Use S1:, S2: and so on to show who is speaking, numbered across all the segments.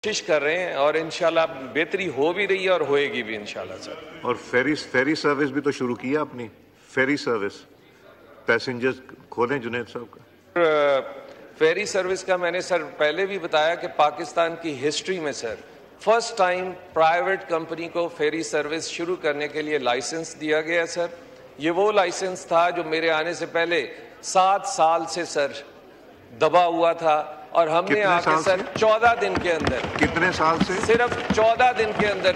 S1: کوشش کر رہے ہیں اور انشاءاللہ بہتری ہو بھی رہی ہے اور ہوئے گی بھی انشاءاللہ سر.
S2: اور فیری سروس بھی تو شروع کیا اپنی فیری سروس پیسنجرز کھولیں جنید صاحب کا.
S1: فیری سروس کا میں نے سر پہلے بھی بتایا کہ پاکستان کی ہسٹری میں سر فرسٹ ٹائم پرائیویٹ کمپنی کو فیری سروس شروع کرنے کے لیے لائسنس دیا گیا سر. یہ وہ لائسنس تھا جو میرے آنے سے پہلے 7 سال سے سر دبا ہوا تھا اور ہم نے آ کے سر 14 دن کے اندر.
S2: کتنے سال سے؟
S1: صرف 14 دن کے اندر.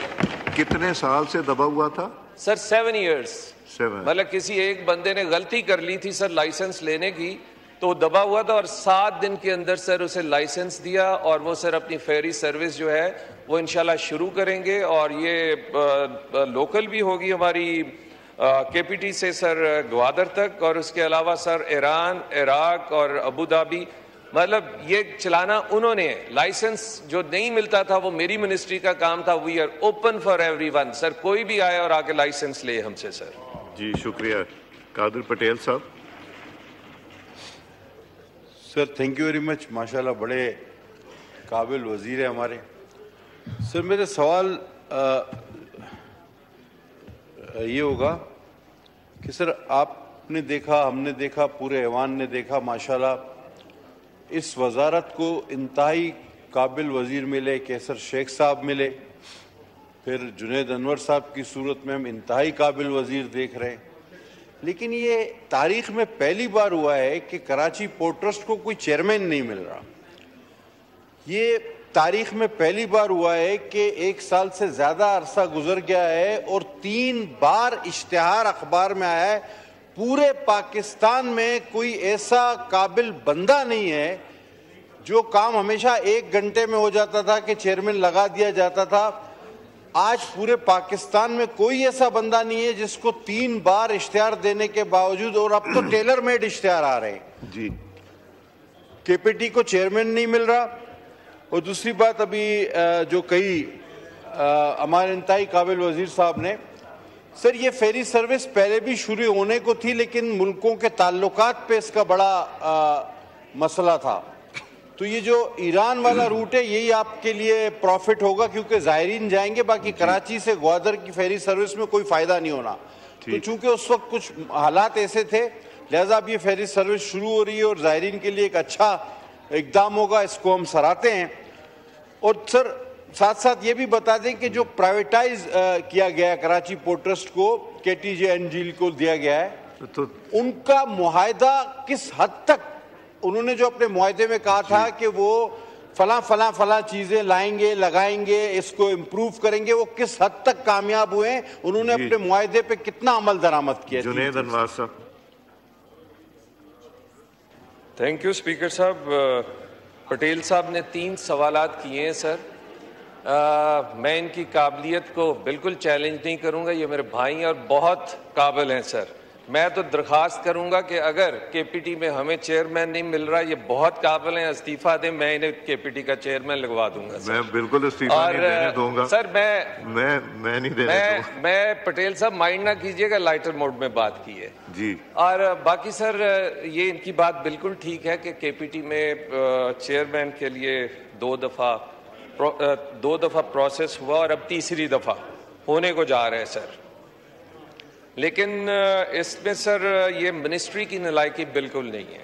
S2: کتنے سال سے دبا ہوا تھا
S1: سر؟ 7 ایئرس. مطلب کسی ایک بندے نے غلطی کر لی تھی سر لائسنس لینے کی تو دبا ہوا تھا اور 7 دن کے اندر سر اسے لائسنس دیا اور وہ سر اپنی فیری سروس جو ہے وہ انشاءاللہ شروع کریں گے. اور یہ لوکل بھی ہوگی ہماری کے پی ٹی سے سر گوادر تک اور اس کے علاوہ سر ایران، عراق اور ابو دھابی. مطلب یہ چلانا انہوں نے. لائسنس جو نہیں ملتا تھا وہ میری منسٹری کا کام تھا. We are open for everyone sir. کوئی بھی آئے اور آ کے لائسنس لے ہم سے سر.
S2: جی شکریہ. قادر پٹیل صاحب.
S3: Sir thank you very much. ماشاءاللہ بڑے قابل وزیر ہیں ہمارے. سر میرا سوال یہ ہوگا کہ سر آپ نے دیکھا، ہم نے دیکھا، پورے ایوان نے دیکھا ماشاءاللہ اس وزارت کو انتہائی قابل وزیر ملے. کیسر شیخ صاحب ملے، پھر جنید انور صاحب کی صورت میں ہم انتہائی قابل وزیر دیکھ رہے ہیں. لیکن یہ تاریخ میں پہلی بار ہوا ہے کہ کراچی پورٹ ٹرسٹ کو کوئی چیئرمین نہیں مل رہا. یہ تاریخ میں پہلی بار ہوا ہے کہ 1 سال سے زیادہ عرصہ گزر گیا ہے اور 3 بار اشتہار اخبار میں آیا ہے. پورے پاکستان میں کوئی ایسا قابل بندہ نہیں ہے. جو کام ہمیشہ 1 گھنٹے میں ہو جاتا تھا کہ چیئرمین لگا دیا جاتا تھا، آج پورے پاکستان میں کوئی ایسا بندہ نہیں ہے جس کو 3 بار اشتہار دینے کے باوجود، اور اب تو ٹیلر میڈ اشتہار آ رہے ہیں.
S2: جی
S3: کے پی ٹی کو چیئرمین نہیں مل رہا. اور دوسری بات ابھی جو کہی ہمارے انتہائی قابل وزیر صاحب نے، سر یہ فیری سروس پہلے بھی شروع ہونے کو تھی لیکن ملکوں کے تعلقات پہ اس کا بڑا مسئلہ تھا. تو یہ جو ایران والا روٹ ہے یہی آپ کے لیے پروفٹ ہوگا کیونکہ زائرین جائیں گے. باقی کراچی سے گوادر کی فیری سروس میں کوئی فائدہ نہیں ہونا. تو چونکہ اس وقت کچھ حالات ایسے تھے لہذا اب یہ فیری سروس شروع ہو رہی ہے اور زائرین کے لیے ایک اچھا اقدام ہوگا. اس کو ہم سراہتے ہیں. اور سر ساتھ ساتھ یہ بھی بتا دیں کہ جو پرائیویٹائز کیا گیا ہے کراچی پورٹ ٹرسٹ کو، کے ٹی جے انجیل کو دیا گیا ہے،
S2: تو
S3: ان کا معاہدہ کس حد تک، انہوں نے جو اپنے معاہدے میں کہا تھا کہ وہ فلاں چیزیں لائیں گے، لگائیں گے، اس کو امپروو کریں گے، وہ کس حد تک کامیاب ہوئے ہیں؟ انہوں نے اپنے معاہدے پہ کتنا عمل درآمد کیا؟
S2: جنید انوار صاحب.
S1: تھینک یو اسپیکر صاحب. پٹیل صاحب نے 3 سوالات کیے ہیں سر. میں ان کی قابلیت کو بالکل چیلنج نہیں کروں گا. یہ میرے بھائی اور بہت قابل ہیں سر. میں تو درخواست کروں گا کہ اگر کے پی ٹی میں ہمیں چیئرمین نہیں مل رہا، یہ بہت قابل ہیں، استعفیٰ دیں، میں انہیں کے پی ٹی کا چیئرمین لگوا دوں گا.
S2: میں بالکل استعفیٰ نہیں دینے دوں گا
S1: سر.
S2: میں نہیں دینے دوں گا.
S1: میں پٹیل صاحب مائنڈ نہ کیجئے گا، لائٹر موڈ میں بات کی ہے.
S2: جی.
S1: اور باقی سر یہ ان کی بات بالکل ٹھیک ہے کہ کے پی ٹی میں چیئرمین کے لیے 2 دفعہ پروسیس ہوا اور اب 3ری دفعہ ہونے کو جا رہے ہیں سر. لیکن اس میں سر یہ منسٹری کی نالائکی بالکل نہیں ہے.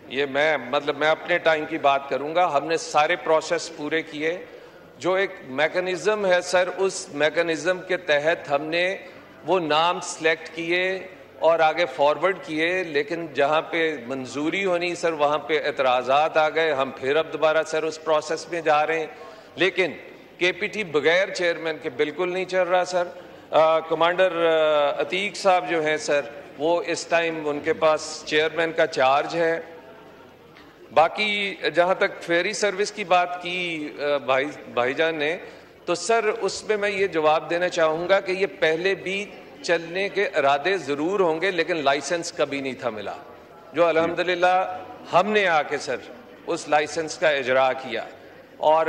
S1: یہ میں اپنے ٹائم کی بات کروں گا. ہم نے سارے پروسیس پورے کیے. جو ایک میکنزم ہے سر، اس میکنزم کے تحت ہم نے وہ نام سلیکٹ کیے اور آگے فارورڈ کیے. لیکن جہاں پہ منظوری ہونی سر وہاں پہ اعتراضات آ گئے. ہم پھر اب دوبارہ سر اس پروسیس میں جا رہے ہیں. لیکن کے پی ٹی بغیر چیئرمین کے بالکل نہیں چل رہا سر. کمانڈر عتیق صاحب جو ہیں سر وہ اس ٹائم ان کے پاس چیئرمین کا چارج ہے. باقی جہاں تک فیری سروس کی بات کی بھائی جان نے، تو سر اس میں میں یہ جواب دینا چاہوں گا کہ یہ پہلے بھی چلنے کے ارادے ضرور ہوں گے لیکن لائسنس کبھی نہیں تھا ملا، جو الحمدللہ ہم نے آ کے سر اس لائسنس کا اجرا کیا. اور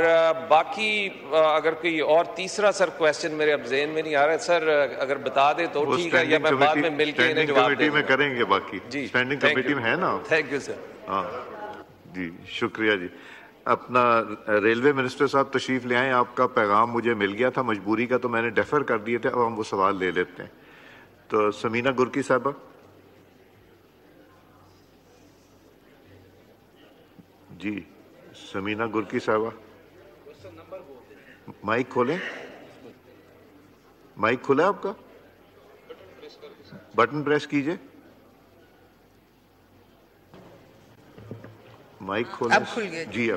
S1: باقی اگر کوئی اور تیسرا سر کویسچن میرے اب ذہن میں نہیں آ رہا ہے سر، اگر بتا دے تو ٹھیک ہے، یا میں بعد میں مل کے انہیں جواب دے دوں گا.
S2: کریں گے باقی.
S1: جی
S2: اسٹینڈنگ کمیٹی میں ہے نا.
S1: Thank you sir.
S2: ہاں جی شکریہ جی. اپنا ریلوے منسٹر صاحب تشریف لے آئیں. آپ کا پیغام مجھے مل گیا تھا مجبوری کا تو میں نے ڈیفر کر دیے تھے. اب ہم وہ سوال لے لیتے ہیں. تو سمینہ گرکی صاحبہ. جی سمینہ گرکی صاحبہ مائک کھولیں. مائک کھلا آپ کا؟ بٹن پریس کیجئے. مائک کھولیں.
S4: اب کھل گیا.
S2: جی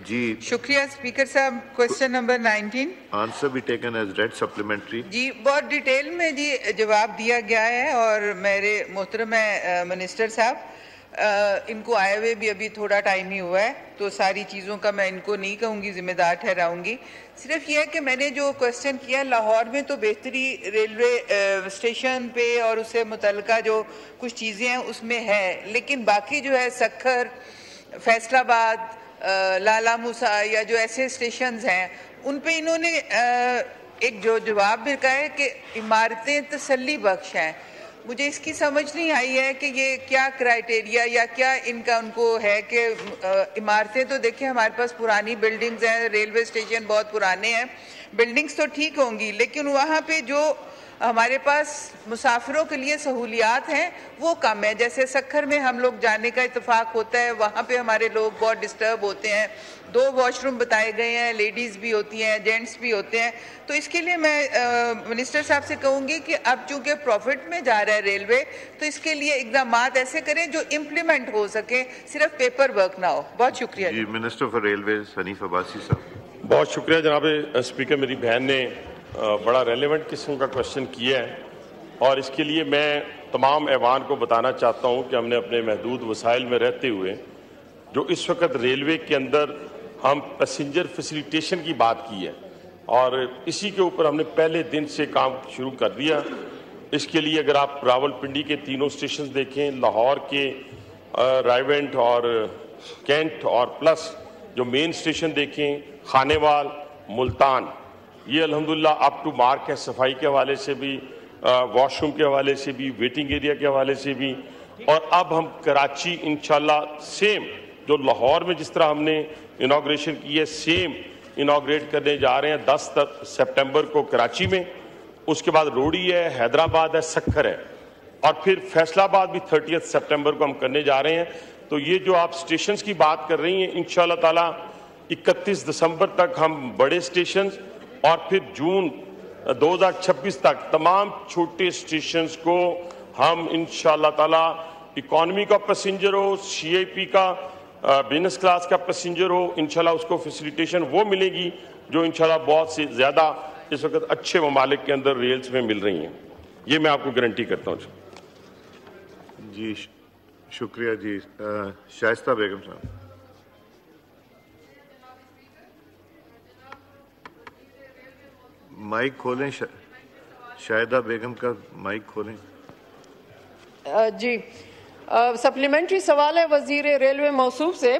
S2: جی
S4: شکریہ اسپیکر صاحب. Question number 19.
S2: آنسر بھی ٹیکن ایز ریڈ سپلیمنٹری.
S4: جی بہت ڈیٹیل میں جی جواب دیا گیا ہے اور میرے محترم منسٹر صاحب ان کو آئے ہوئے بھی ابھی تھوڑا ٹائم ہی ہوا ہے تو ساری چیزوں کا میں ان کو نہیں کہوں گی ذمہ دار ٹھہراؤں گی. صرف یہ ہے کہ میں نے جو کوشچن کیا لاہور میں تو بہتری ریلوے اسٹیشن پہ اور اس سے متعلقہ جو کچھ چیزیں ہیں اس میں ہے, لیکن باقی جو ہے سکھر, فیصل آباد, لالا موسیٰ یا جو ایسے اسٹیشنز ہیں ان پہ انہوں نے ایک جو جواب بھی کہا ہے کہ عمارتیں تسلی بخش ہیں. مجھے اس کی سمجھ نہیں آئی ہے کہ یہ کیا کرائیٹیریا یا کیا ان کا ان کو ہے کہ عمارتیں تو دیکھیں ہمارے پاس پرانی بلڈنگز ہیں, ریلوے اسٹیشن بہت پرانے ہیں, بلڈنگز تو ٹھیک ہوں گی لیکن وہاں پہ جو ہمارے پاس مسافروں کے لیے سہولیات ہیں وہ کم ہے. جیسے سکھر میں ہم لوگ جانے کا اتفاق ہوتا ہے, وہاں پہ ہمارے لوگ بہت ڈسٹرب ہوتے ہیں. 2 واش روم بتائے گئے ہیں, لیڈیز بھی ہوتی ہیں, جینٹس بھی ہوتے ہیں. تو اس کے لیے میں منسٹر صاحب سے کہوں گی کہ اب چونکہ پروفٹ میں جا رہا ہے ریلوے تو اس کے لیے اقدامات ایسے کریں جو امپلیمنٹ ہو سکے, صرف پیپر ورک نہ ہو. بہت شکریہ.
S2: جی minister for railways Hanif Abbasi صاحب.
S5: بہت شکریہ جناب اسپیکر. میری بہن نے بڑا ریلیونٹ قسم کا کوشچن کیا ہے اور اس کے لیے میں تمام ایوان کو بتانا چاہتا ہوں کہ ہم نے اپنے محدود وسائل میں رہتے ہوئے جو اس وقت ریلوے کے اندر ہم پیسنجر فیسیلیٹیشن کی بات کی ہے اور اسی کے اوپر ہم نے پہلے دن سے کام شروع کر دیا. اس کے لیے اگر آپ راول پنڈی کے 3 اسٹیشنز دیکھیں, لاہور کے رائیونٹ اور کینٹ اور پلس جو مین اسٹیشن دیکھیں, خانیوال, ملتان, یہ الحمدللہ اپ ٹو مارک ہے. صفائی کے حوالے سے بھی, واش روم کے حوالے سے بھی, ویٹنگ ایریا کے حوالے سے بھی. اور اب ہم کراچی انشاءاللہ سیم جو لاہور میں جس طرح ہم نے انوگریشن کی ہے سیم انوگریٹ کرنے جا رہے ہیں 10 سپٹمبر کو کراچی میں. اس کے بعد روڑی ہے, حیدرآباد ہے, سکھر ہے اور پھر فیصل آباد بھی 30 سپٹمبر کو ہم کرنے جا رہے ہیں. تو یہ جو آپ اسٹیشنز کی بات کر رہی ہیں انشاءاللہ تعالی 31 دسمبر تک ہم بڑے اسٹیشنز اور پھر جون 2026 تک تمام چھوٹے اسٹیشنز کو ہم انشاءاللہ تعالی اکانومی کا پیسنجر ہو, سی آئی پی کا بزنس کلاس کا پیسنجر ہو, انشاءاللہ اس کو فیسیلیٹیشن وہ ملے گی جو انشاءاللہ بہت سے زیادہ اس وقت اچھے ممالک کے اندر ریلز میں مل رہی ہیں. یہ میں آپ کو گارنٹی کرتا ہوں.
S2: جی شکریہ. جی شائستہ بیگم صاحب. مائک کھولیں. شاہدہ بیگم کا مائک کھولیں.
S6: جی سپلیمنٹری سوال ہے وزیر ریلوے موصوف سے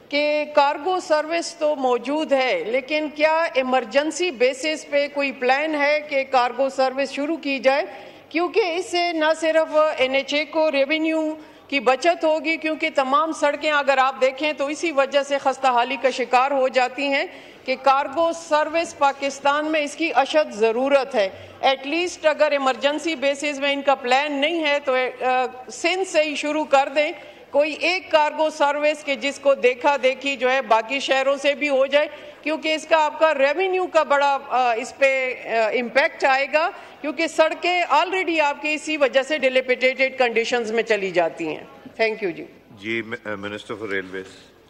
S6: کہ کارگو سروس تو موجود ہے لیکن کیا ایمرجنسی بیسس پہ کوئی پلان ہے کہ کارگو سروس شروع کی جائے, کیونکہ اس سے نہ صرف NHA کو ریونیو کی بچت ہوگی کیونکہ تمام سڑکیں اگر آپ دیکھیں تو اسی وجہ سے خستہ حالی کا شکار ہو جاتی ہیں کہ کارگو سروس پاکستان میں اس کی اشد ضرورت ہے. ایٹ لیسٹ اگر ایمرجنسی بیسز میں ان کا پلان نہیں ہے تو سندھ سے ہی شروع کر دیں کوئی ایک کارگو سروس کہ جس کو دیکھا دیکھی جو ہے باقی شہروں سے بھی ہو جائے, کیونکہ اس کا آپ کا ریونیو کا بڑا اس پہ امپیکٹ آئے گا کیونکہ سڑکیں آلریڈی آپ کی اسی وجہ سے ڈیلیپیٹیڈ کنڈیشنز میں چلی جاتی ہیں. Thank you. جی
S2: منسٹر فار ریلویز.